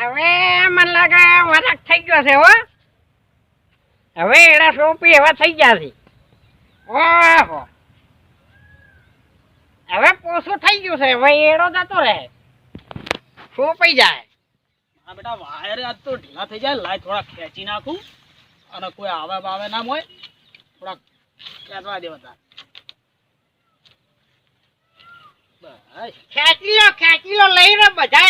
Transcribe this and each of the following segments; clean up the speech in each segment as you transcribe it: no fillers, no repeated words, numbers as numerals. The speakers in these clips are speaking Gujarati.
હવે મને લાગે વરખ થઈ ગયો છે હો. હવે એડા સોપી એવા થઈ ગયા છે. ઓહો, હવે પોસું થઈ ગયું છે. હવે એડો જતો રહે, સોપાઈ જાય. હા બેટા, વાયરે આજ તો ઢીલા થઈ જાય. લાય થોડા ખેંચી નાખું અને કોઈ આવે બાવે ના હોય, થોડા ખેંચવા દે બધા. બસ ખેંચી લો લઈ રહ્યો બધા.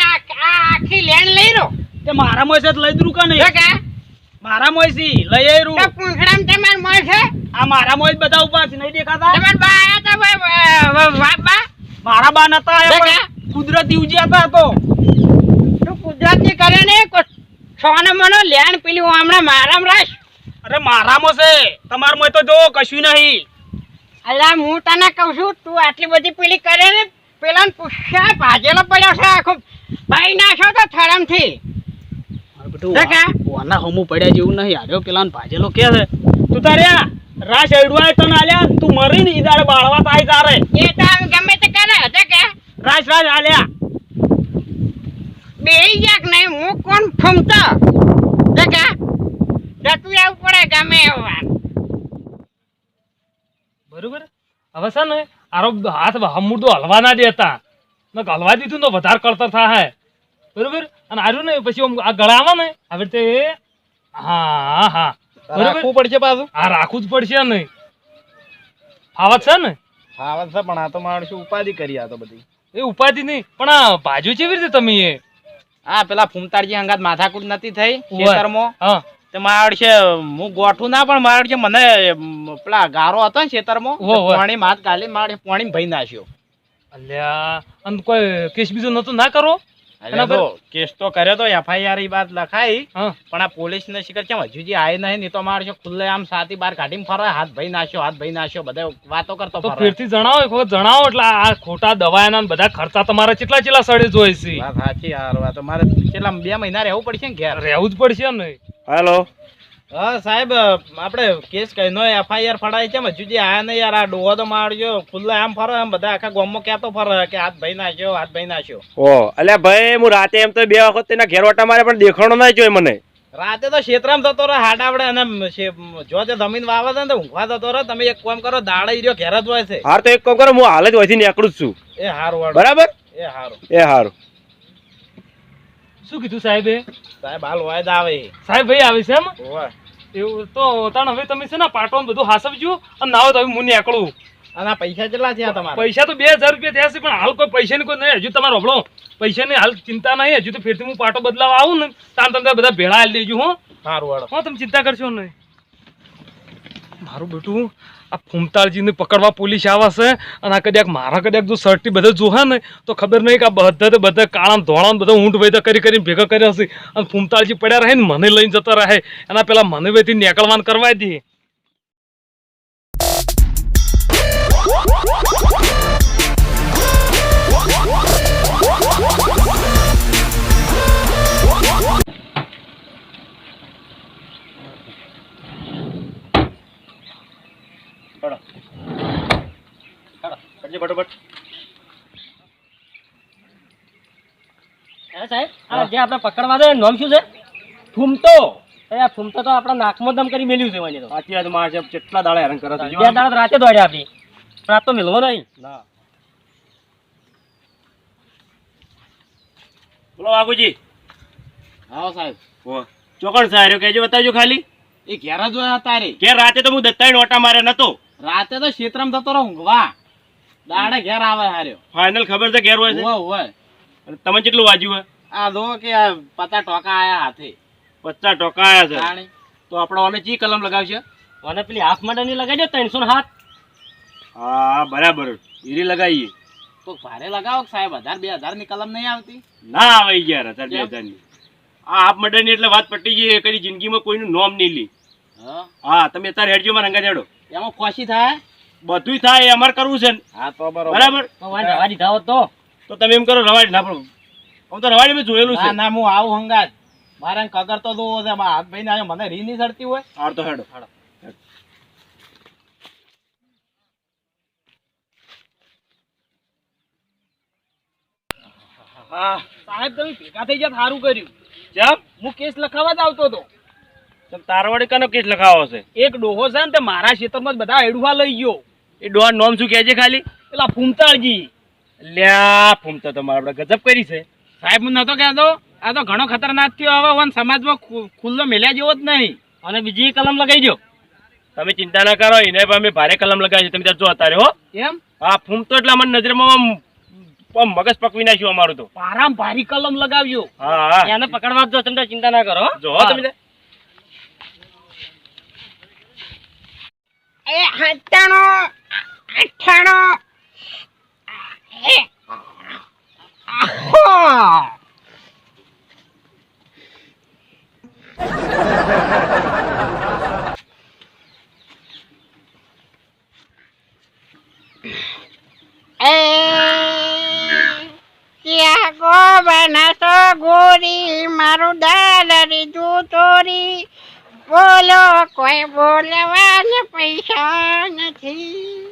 આખી લેણ લઈ રહ્યો. તે મારા મોય છે લઈ દઉં કે નહીં? મારા મોય છે લઈ આવ્યું. તો પૂંછડામાં તમાર મોય છે? આ મારા મોય જ બધા ઉભા છે, નહીં દેખાતા? તમાર બા આયા તા બા? મારા બા નતા આયા, પણ કુદરતી ઉજ્યા હતા. તો તું કુદરતી કરે ને સોને મનો લેણ પેલી હમણાં મારામ રાખ. અરે મારામાં છે, તમાર મોય તો જો કશું નહીં. અલ્યા હું તને કહું છું, તું આટલી બધી પેલી કરે ને પેલા પૂછ્યા ભાજેલો પડ્યો છે આખો ભાઈ નાખ્યો તો થરમથી. ઓના હમું પડ્યા જેવું નહીં. આર્યો પેલા ભાજેલો કે છે તું તાર્યા રાશ એડવાય તને આલ્યા, તું મરી ને ઈદાડે બાળવા તાય તારે. એ તો ગમે તે કરે હતે કે રાશ આલ્યા બેહી જાક નહીં. હું કોણ ફૂમતો દેખા જતું આવવું પડે ગમે એવા. બરોબર. હવે છે ને આરો હાથ હમું તો હલવા ના દેતા, ને હલવા દીધું તો વધારે કળતર થાય. બરોબર. અને આર્યું ને પછી આ ગળા આવે ને હવે તે હા હા રાખવું પડશે પાછું. આ રાખવું જ પડશે ને. ફાવત છે ને? ફાવત છે, પણ આ તો માણસ ઉપાધિ કરી. આ તો બધી એ ઉપાધિ નહીં, પણ આ ભાજુ કેવી રીતે તમે એ હા પેલા ફૂમતાળજી હંગાત માથાકૂટ નથી થઈ ખેતરમાં? હા તે માર છે હું ગોઠું ના, પણ માર છે મને પેલા ગારો હતો ને ખેતરમાં, પાણી માથ ગાલી મારે પાણી ભઈ નાખ્યો. અલ્યા અને કોઈ કેસ બીજો નતો ના કરો? કેસ તો કર્યો તો, એફઆઈઆર ઈ વાત લખાઈ, હા પણ આ પોલીસ ને શિખર કેમ હજુ જે આય નહીં. તો મારે છે ખુલ્લે આમ સાથી બાર કાઢીને ફરે, હાથ ભઈ નાખ્યો, હાથ ભઈ નાખ્યો, બધા વાતો કરતો તો ફરે. ફેરથી જણાવો, એક વખત જણાવો. એટલે આ ખોટા દવાના બધા ખર્ચા તમારા કેટલા સડે જોઈ છે. વાત સાચી. હારું, તો મારે છેલ્લા 2 મહિના રહેવું પડશે ને ઘેર. રહેવું જ પડશે ને. હેલો. હા સાહેબ, આપણે કેસ કહીનો એફઆઈઆર ફડાય છે, હજુ જે આયા નહીં યાર. આ ડોહો તો મારજો ખુલ્લા આમ ફરે, એમ બધા આખા ગામમાં કહેતો ફરે કે હાથ ભઈ નાખ્યો, હાથ ભઈ નાખ્યો. ઓ અલ્યા ભાઈ, હું રાતે એમ તો 2 વખત તેના ઘેર ઓટા મારે, પણ દેખાણો ના જોઈ મને. રાતે તો ક્ષેત્રમાં જતો રહે હાડ આવડે, અને જો તે જમીન વાવે છે ને તો ઊંઘવા જતો રહે. તમે એક કામ કરો, દાડે ઈર્યો ઘેર જ હોય છે. હાર તો એક કામ કરો, હું હાલ જ વહીથી નીકળું જ છું. એ હારું, બરાબર? એ હારું. એ હારું. શું કીધું સાહેબે? સાહેબ હાલ વાયદા આવે. સાહેબ ભાઈ આવે છે એમ? ઓય. એવું તો તાણ હવે તમે છે ને પાટો બધું હાસવજો અને ના હોય તો હવે હું નીકળું. અને આ પૈસા કેટલા થયા તમારા? પૈસા તો 2000 રૂપિયા થયા છે, પણ હાલ કોઈ પૈસાની કોઈ નહીં. હજુ તમારો હબળો પૈસાની હાલ ચિંતા નહીં. હજુ તો ફેરથી હું પાટો બદલાવા આવું ને તાણ તમને બધા ભેળા હાલી દેજો. હો સારું વાળો. હા, તમે ચિંતા કરશો નહીં. મારું બેટું આ ફૂમતાળજીને પકડવા પોલીસ આવે છે, અને આ કદાચ મારા કદાચ જો સર્ટી બધા જોહે ને તો ખબર નહીં કે આ બધા કાળા ધોળા બધા ઊંટ વૈદા કરીને ભેગા કર્યા હશે. અને ફૂમતાળજી પડ્યા રહે ને મને લઈને જતા રહે, એના પેલા મને વેથી નીકળવાનું કરવા દે. સાહેબ, આ જે આપણે પકડવા દે નામ શું છે? ફૂમતો. એ ફૂમતો તો આપણા નાકમાં દમ કરી મેલ્યું છે. મને તો સાચી વાત, મારે કેટલા દાડા હેરાન કરે છે. 2 દાડા રાતે દોડ્યા આપી, પણ આ તો મેલવો નહીં. ના બોલો બાબુજી. હા સાહેબ. ચોકણ સાહેબ કેજો બતાવજો ખાલી. એ ઘેર જ હોય તારે. કે રાતે તો હું દત્તાઈ ઓટા મારે નતો. રાતે તો ક્ષેત્રમાં જતો રહો ઊંઘવા, દાડે ઘેર આવે હાર્યો. ફાઇનલ ખબર છે ઘેર હોય છે? હોય. અને તમે કેટલું વાંચ્યું હોય? આ જો કે 50 ટકા આયા હાથે. 50 ટકા આયા છે. જાણે. તો આપણે ઓને ચી કલમ લગાવશે? મને પેલી હાફ મડની લગાડ્યો 307. હા બરાબર, ઈરી લગાવીએ. તો ભારે લગાવો સાહેબ. 1000 2000 ની કલમ નહીં આવતી? ના આવે યાર 1000 2000 ની. આ હાફ મર્ડર ની એટલે વાત પટી ગઈ. કદી જિંદગીમાં કોઈનું નોમ નહીં લી. હા તમે અત્યારે હેડજો માં રંગા જાડો. એમાં ખોશી થાય? બધું થાય, એ અમારે કરવું છે ને. હા તો બરોબર. બરાબર. તો વાંધો રવા દીધા હોત તો તમે એમ કરો, રવાડી ના પડો. હું તો રવાડી મેં જોયેલું છે. ના ના, હું આવું હંગાત. મારે કગર તો જોવો છે. હાથ ભાઈ ને મને રી ની સડતી હોય. હાર તો હેડો. સાહેબ તમે ભેગા થઈ ગયા સારું કર્યું. ચમ હું કેસ લખાવવા જ આવતો હતો. તમ તારવાડી કનો કેસ લખાવો છે? એક ડોહો છે ને તે મારા ખેતરમાં જ બધા એડવા લઈ ગયો. એ ડોહા નામ શું કહે છે ખાલી? પેલા ફૂમતાળજી. લ્યા ફૂમતા તમારે આપણે ગજબ કરી છે. સાહેબ હું નતો કહેતો, આ તો ઘણો ખતરનાક થયો. હવે વન સમાજમાં ખુલ્લો મેલ્યા જેવો જ નહીં. અને બીજી કલમ લગાઈ દો. તમે ચિંતા ના કરો, એને પણ અમે ભારે કલમ લગાવી છે, તમે ત્યાં જો અત્યારે હો. એમ હા ફૂમતો એટલે અમને નજરમાં આમ મગજ પકવી નાખ્યું અમારું તો. પારામ ભારી કલમ લગાવ્યો. હા હા એને પકડવા જો, તમે ચિંતા ના કરો. જો હો તમે. એ 98 એ આહો ક્યાં ગો બનાસો ગોરી મારું દાલરી ચોરી બોલો કોઈ બોલવાને પૈસા નથી.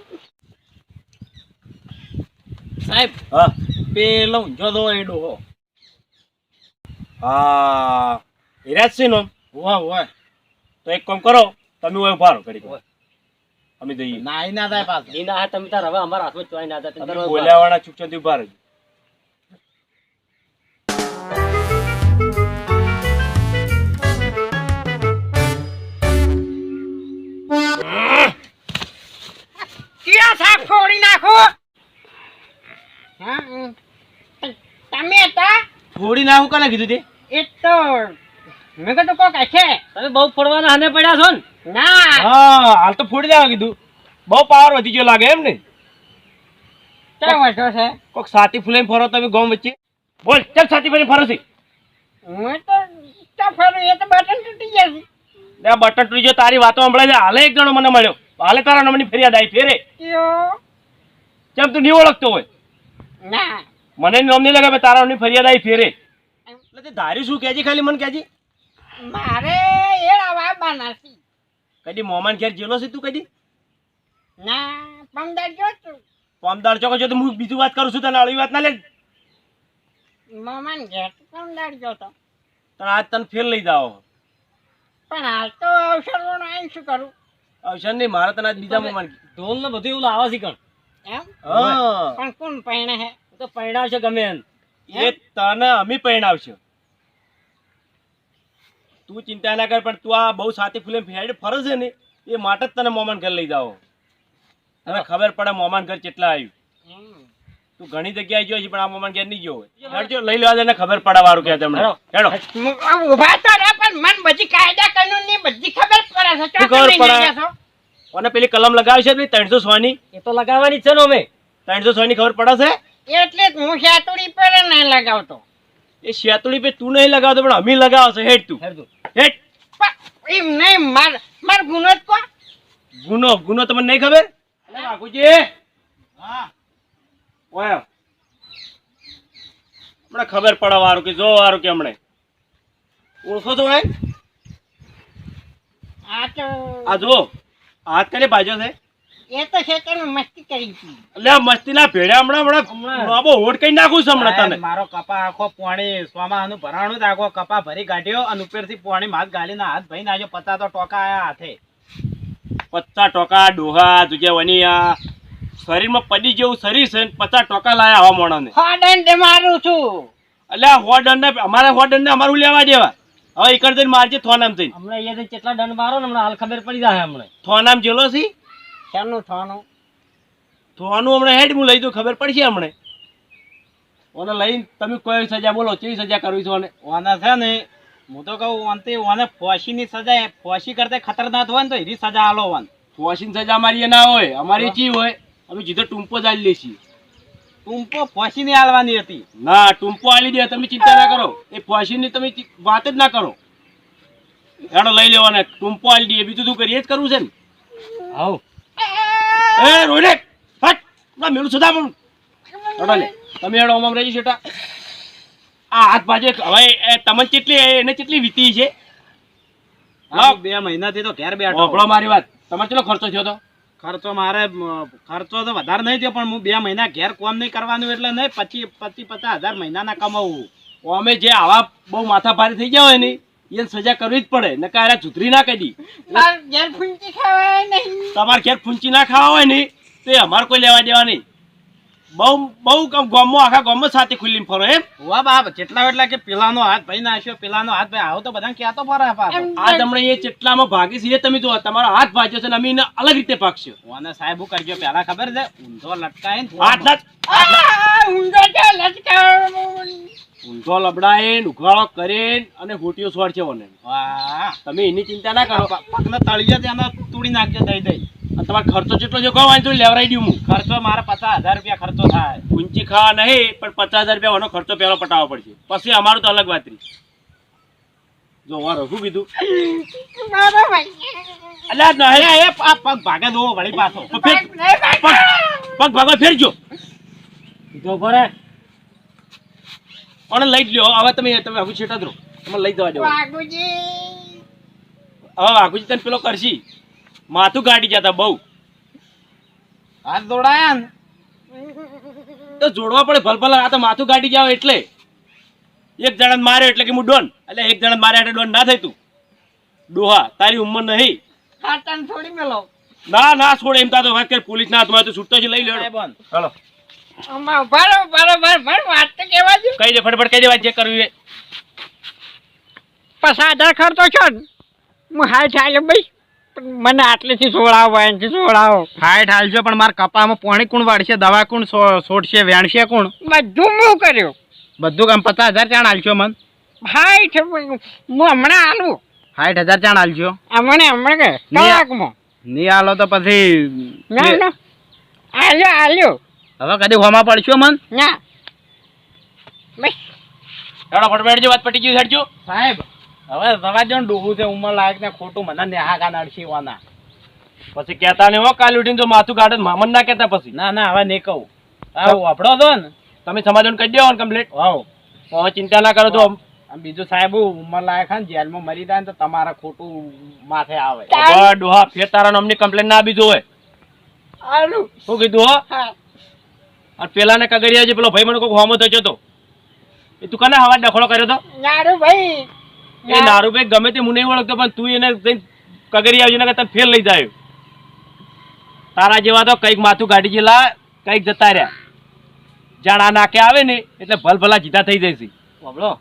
સાહેબ હા પેલો જો દો એ ડોહો. હા હિરાજ સિંહ નો. વાહ વાહ. તો એક કામ કરો, તમે હોય ઉભા રહો ઘડીક વાર. અમે જઈએ. નાઈ ના થાય પાછા. ઈ ના તમે તાર હવે અમારા હાથમાં ચોઈ ના જતા. તમે બોલ્યા વાળા ચૂપચાપ ઉભા રહેજો. ક્યાં સાફ છોડી નાખો. હા તમે હતા થોડી ના હું કને કીધું તે? એ તો મેં કીધું કોક છે. તમે બહુ ફોડવાના હાને પડ્યા છો ને. ના હા હાલ તો ફોડી દેવા કીધું. બહુ પાવર વધી ગયો લાગે એમ ને? ક્યાં વર્ષો છે? કોક સાતી ફૂલે ફરો તમે ગામ વચ્ચે. બોલ ચાલ સાતી ફૂલે ફરો છે. હું તો ક્યાં ફરું, એ તો બટન તૂટી જશે. આ બટન તૂટી ગયો, તારી વાતો સંભળાય છે. હાલે એક જણો મને મળ્યો, હાલે તારા નામની ફરિયાદ આવી ફેરે. યો કેમ તું નહીં ઓળખતો હોય? ના મને નામ નહીં લગાવે, તારા નામની ફરિયાદ આવી ફેરે. એટલે તે ધાર્યું શું કહેજે ખાલી મને કહેજે. મારે એ આવા બનાસી. કદી મોમાન ઘેર જેલો છે તું કદી? ના પમદાર જો તું પામદાર ચોકો જો તો હું બીજું વાત કરું છું, તને અળી વાત ના લે. મમાન ઘેર પમદાર જો તો, તને આજ તને ફેર લઈ જાઓ. પણ હાલ તો અવસર આવીને શું કરું અવસર નહીં, મારે તને આજ બીજા મોમાન. ઢોલ ને બધું એવું લાવે છે કણ. એમ. હા પણ કોણ પહેણે હે? તો પૈણા છે ગમે એમ. એ તને અમે પહેણાવશે. તું ચિંતા ના કર, પણ તું આ બહુ સાતી ફૂલે ફેડ ફરે છે ને, એ માટે જ તને મોમાન ઘર લઈ જાઓ. તને ખબર પડે મોમાન ઘર કેટલા આવ્યું. એમ. તું ઘણી જગ્યાએ જોઈ છે, પણ આ મોમાન ઘેર નહીં ગયો હોય. હેડજો લઈ લેવા દે ને, ખબર પડે વારું કે તમને. હેડો ઉભા તો રે, પણ મને બધી કાયદા કાનૂન ની બધી ખબર પડે છે. શું ખબર પડે? અને પેલી કલમ લગાવી છે 306 ની. એ તો લગાવવાની જ છે ને અમે. 306 ની ખબર પડે છે? એટલે જ હું સાતુડી પર ના લગાવતો. એ શેતુડી પે તું નહીં લગાવતો, પણ અમે લગાવો છે. હેડ તું હેડ હેડ. પણ એમ નહીં, માર ગુનો જ કો. ગુનો તમને નહીં ખબર? અરે બાપુજી હા ઓય હમણાં ખબર પડે વારું કે જો વારું કે હમણે ઓળખો તો ભાઈ? આ તો આ જો હાથ કરે બાજો છે. એ તો છે તમે મસ્તી કરી હતી. એટલે આ મસ્તી ના ભેડ્યા હમણાં બાબો હોટ કઈ નાખું છે હમણાં તને. મારો કપા આખો પાણી સોમાનું ભરાણું જ આખો કપા ભરી કાઢ્યો અને ઉપરથી પાણી હાથ ગાલીને હાથ ભઈ નાખ્યો. 50 તો ટોકા આયા હાથે. 50 ટકા ડોહા તુજે વની આ શરીરમાં પડી જેવું શરીર છે ને 50 ટકા લાયા હવા મોણાને. હોડન મારું છું. એટલે આ હોડન ને અમારા હોડન ને અમારું લેવા દેવા. હવે એકર જઈને મારજે થોનામ થઈને. હમણાં એ કેટલા દંડ મારો ને હમણાં હાલ ખબર પડી જાય. હમણાં થોનામ જેલો છે. શાનું થવાનું? થોનું હમણાં હેડ હું લઈ દઉં, ખબર પડશે હમણે. ઓને લઈને તમે કોઈ સજા બોલો, કેવી સજા કરવી છે ઓને? ઓને છે ને હું તો કહું ઓનથી ઓને ફોસીની સજા, ફોસી કરતા ખતરનાક હોય ને તો એની સજા આલો ઓન. ફોસીની સજા અમારી ના હોય, અમારી ચી હોય અમે સીધો ટૂંપો જ આલી લેશી. ટૂંપો ફોસીની આલવાની હતી. ના ટૂંપો આલી દે, તમે ચિંતા ના કરો. એ ફોસીની તમે વાત જ ના કરો. હેડો લઈ લેવાને ટૂંપો આલી દે, બીજું શું કરીએ જ કરવું છે ને. આવ એ રોહિત હટ ના મેલું સદા પણ હેડો લે તમે હેડો ઓમ રહી છેટા. આ હાથ ભાજે હવે તમને કેટલી એને કેટલી વીતી છે? હા 2 મહિનાથી તો ઘેર બેઠો. ઓભળો મારી વાત, તમારે કેટલો ખર્ચો થયો તો? ખર્ચો મારે ખર્ચો તો વધારે નહીં થયો, પણ હું 2 મહિના ઘેર કામ નહીં કરવાનું એટલે નહીં 25-50 હજાર મહિનાના કમાવું. અમે જે આવા બહુ માથાભારે થઈ ગયા હોય ને એને સજા કરવી જ પડે નકર આ જુતરી ના કરી માર ઘેર ફૂંચી ખાવાય નહીં. તમારે ઘેર ફૂંચી ના ખાવા હોય ને તો એ અમારે કોઈ લેવા દેવા નહીં. બહુ ગામમાં આખા ગામમાં સાથે ખુલ્લી ફરો એમ. વાહ બાપ જેટલા એટલા કે પેલાનો હાથ ભાઈ નાખ્યો, પેલાનો હાથ ભાઈ આવો તો બધા ક્યાં તો ફરે પાછો. આ તમને એ ચેટલામાં ભાગી છે એ તમે જો તમારો હાથ ભાગ્યો છે ને અમે એને અલગ રીતે ભાગશો. ઓને સાહેબ હું કરજો પેલા ખબર છે ઊંધો લટકાય ને હાથ ના ઊંધો તો લટકાવો. ઊંધો લબડાય ઉઘાડો કરે અને હોટીઓ સ્વાડ છે ઓને. વાહ તમે એની ચિંતા ના કરો. પગને તળિયે ત્યાંનો તૂડી નાખજો દઈ દઈ. અને તમારો ખર્ચો જેટલો જો કહો વાંધો નહીં, લેવરાઈ દઉં હું. ખર્ચો મારે 50,000 રૂપિયા ખર્ચો થાય. ઊંચી ખાવા નહીં પણ 50,000 રૂપિયા ઓનો ખર્ચો પહેલો પટાવવો પડશે, પછી અમારું તો અલગ વાત રહી. જો વારો શું કીધું મારો ભાઈ. અલ્યા નહીં એ પગ ભાગે દો વળી પાછો. તો ફેર પગ ભાગો ફેરજો જો ભરે કોને લઈ જ લ્યો. હવે તમે આગુ છેટા જ રહો, તમે લઈ જવા દેવો. વાઘુજી. હવે આગુજી તને પેલો કરશી માથું કાઢી જતા બહુ હાથ દોડાયા ને તો જોડવા પડે ભલભલ. આ તો માથું કાઢી જાવ એટલે એક જણાને માર્યો એટલે કે હું ડોન, એટલે એક જણાને માર્યા એટલે ડોન ના થઈ. તું ડોહા તારી ઉંમર નહીં. હાથાને થોડી મેલો. ના છોડે એમ તો વાત કર. પોલીસ ના હાથમાં તો છૂટતો છે, લઈ લ્યો. સાહેબ ચાલો આમાં બરોબર વાત તો કહેવા દો. કહી દે ફટફટ કહી દેવા જે કરવું એ. 50,000 ખર્ચો છો ને હું હાય ચાલે ભાઈ, પણ મને આટલેથી સોળાવો એનથી સોળાવો. હાઈટ હાલજો પણ મારા કપામાં પોણી કોણ વાળશે, દવા કોણ છોડશે, વેણશે કોણ? બધું હું કર્યું. બધું કામ 50,000 ચાણ હાલશો મન? હાય છે હું હમણાં આલું. 60,000 ચાણ હાલશો? હમણાં કે કલાકમાં. નહીં હાલો તો પછી ના આલ્યો હવે કદી હોમાં પડશો મન? ના બસ. હેડો ફટફટ જો વાત પટી ગઈ હેડજો. સાહેબ હવે રવા દો ને, ડોહું છે ઉંમર લાયક ને ખોટું મને નેહાકા નડશીવાના. પછી કહેતા નહીં હો, કાલ ઉઠીને જો માથું કાઢે મામન ના કહેતા પછી. ના હવે નહીં કહું. હા વાપડો દો ને તમે સમાધાન કરી દેવો ને કમ્પ્લીટ. વાવ. હવે ચિંતા ના કરો. તો આમ બીજું સાહેબ ઉંમર લાયક ને જેલમાં મરી જાય ને તો તમારે ખોટું માથે આવે. હવે ડોહા ફેર તારા નામની કમ્પ્લેન ના આપી જોવે. આલું. શું કીધું હો? હા. અને પેલા ને કગરિયા જે પેલો ભાઈ મને કોઈ હોમો થયો તો એ તું કને હવા ડખોળો કર્યો તો? નારું ભાઈ. એ નારુભાઈ ગમે તે હું નહીં ઓળખતો પણ તું એને કગરિયા આવજો ને તને ફેર લઈ જાય. તારા જેવા તો કઈક માથું કાઢી ગયેલા, કઈક જતા રહ્યા. જાણ આ નાકે આવે ને એટલે ભલભલા જીતા થઈ જશે. બોલો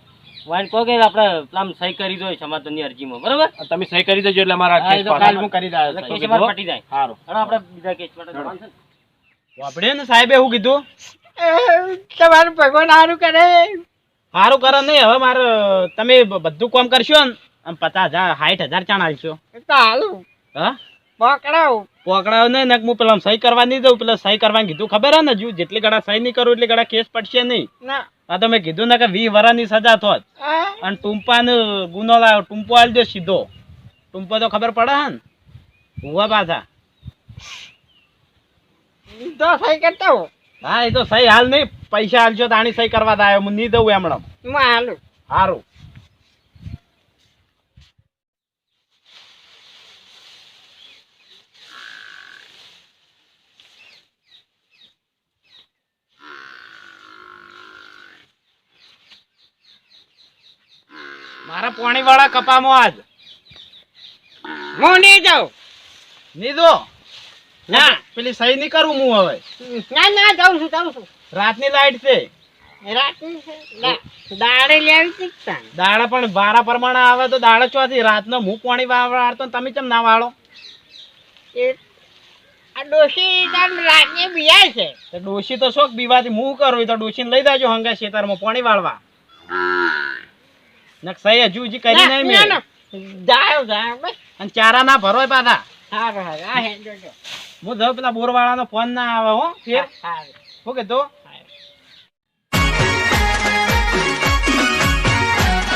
વાઈન કહો કે આપણે પ્લાન સહી કરી દો સમાધાનની અરજીમાં, બરાબર? તમે સહી કરી દેજો એટલે અમારા હા, એ કેસ તો પાસ. કાલ હું કરી દઉં. એટલે કેસ અમારે પટી જાય. સારું. હવે આપણે બીજા કેસ માટે જવાનું છે ને? વાપડ્યો ને સાહેબે એવું કીધું? તમારું ભગવાન સારું કરે. સારું કરો નહીં. હવે મારે તમે બધું કામ કરશો ને આમ 50,000 60,000 ચાણ હાલશો. તો હાલું હા પકડાવ. પકડાવ નહીં ને હું પેલા સહી કરવા નહીં દઉં. પેલા સહી કરવાનું કીધું ખબર હે ને, જો જેટલી ગળા સહી નહીં કરું એટલી ગળા કેસ પડશે નહીં. ના આ તો મેં કીધું ને કે 20 વર્ષની સજા થોત. હા. અને ટૂંપાનો ગુનો લાવ્યો, ટૂંપો આલજો સીધો. ટૂંપો તો ખબર પડે હે ને હુવા પાછા. તો સહી કરતા હો. હા એ તો સહી હાલ નહીં, પૈસા હાલજો તાણી સહી કરવા આવ્યો. હું નહીં દઉં એમણે. હું હાલું. સારું. મારા પોણી વાળા કપામાં આજ હું નહીં જાઉં. નહીં દો. ના પેલી સહી નહીં કરું હું હવે. ના જાઉં છું. રાતની લાઈટ છે. રાતની છે. દાડે લેવી હતી કે તાણ? દાડા પણ વારા પ્રમાણે આવે તો દાડા ચોથી રાતનો હું પાણી વાળતો ને તમે કેમ ના વાળો? એ આ ડોશી તાણ રાતની બિયાય છે. તો ડોશી તો શોખ બીવાથી હું કરું તો ડોશીને લઈ જાજો હંગા ખેતરમાં પાણી વાળવા. નક સહી હજુ હજી કરી નહીં મેં. જાવ બસ. અને ચારા ના ભરોય પાછા. સારું આ હેડો જો. હું જાઉં પેલા બોરવાળાનો ફોન ના આવે હો ફેર. સારું. શું કીધું?